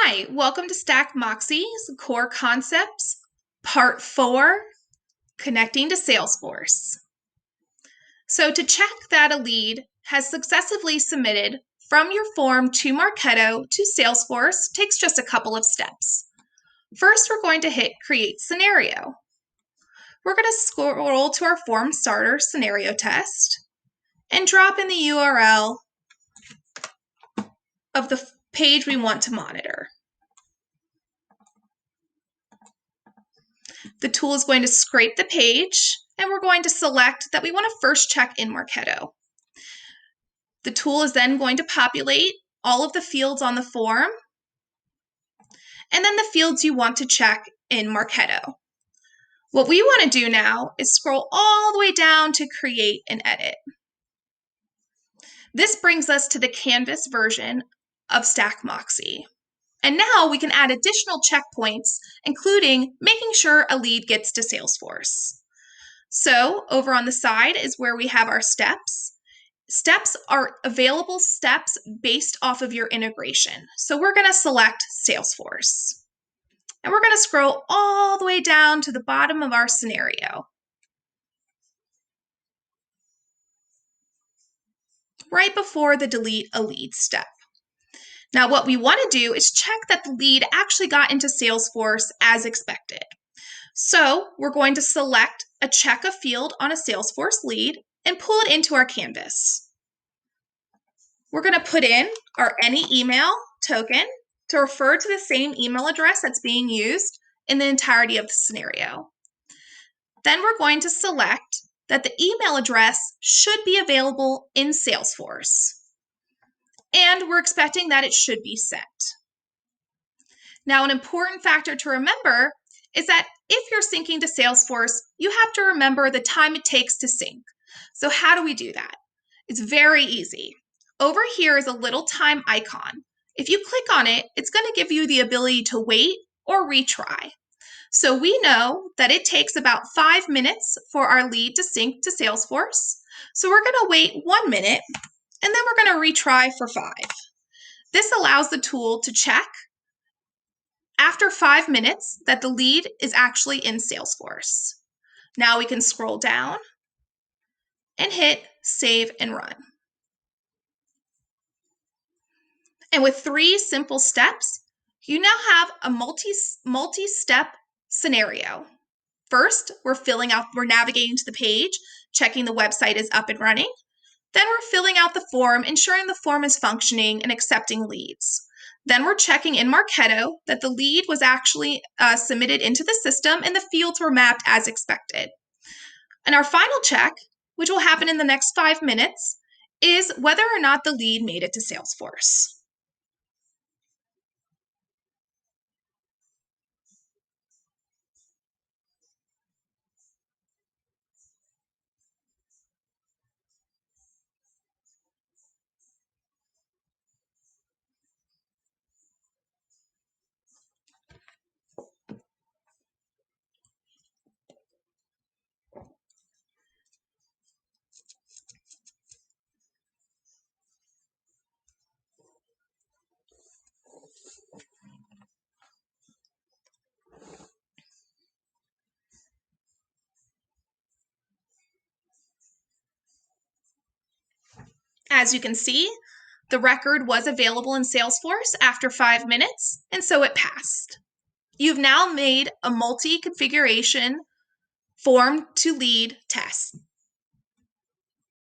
Hi, welcome to Stack Moxie's Core Concepts, Part 4, Connecting to Salesforce. So to check that a lead has successfully submitted from your form to Marketo to Salesforce takes just a couple of steps. First, we're going to hit Create Scenario. We're going to scroll to our Form Starter Scenario Test and drop in the URL of the page we want to monitor. The tool is going to scrape the page, and we're going to select that we want to first check in Marketo. The tool is then going to populate all of the fields on the form, and then the fields you want to check in Marketo. What we want to do now is scroll all the way down to create and edit. This brings us to the Canvas version of Stack Moxie. And now we can add additional checkpoints, including making sure a lead gets to Salesforce. So over on the side is where we have our steps. Steps are available steps based off of your integration. So we're going to select Salesforce. And we're going to scroll all the way down to the bottom of our scenario. Right before the delete a lead step. Now what we want to do is check that the lead actually got into Salesforce as expected. So we're going to select check a field on a Salesforce lead and pull it into our canvas. We're going to put in our any email token to refer to the same email address that's being used in the entirety of the scenario. Then we're going to select that the email address should be available in Salesforce. And we're expecting that it should be sent. Now, an important factor to remember is that if you're syncing to Salesforce, you have to remember the time it takes to sync. So how do we do that? It's very easy. Over here is a little time icon. If you click on it, it's going to give you the ability to wait or retry. So we know that it takes about 5 minutes for our lead to sync to Salesforce. So we're going to wait 1 minute, and then we're going to retry for 5. This allows the tool to check after 5 minutes that the lead is actually in Salesforce. Now we can scroll down and hit Save and Run. And with 3 simple steps, you now have a multi-step scenario. First, we're navigating to the page, checking the website is up and running. Then we're filling out the form, ensuring the form is functioning and accepting leads. Then we're checking in Marketo that the lead was actually submitted into the system and the fields were mapped as expected. And our final check, which will happen in the next 5 minutes, is whether or not the lead made it to Salesforce. As you can see, the record was available in Salesforce after 5 minutes, and so it passed. You've now made a multi-configuration form to lead test.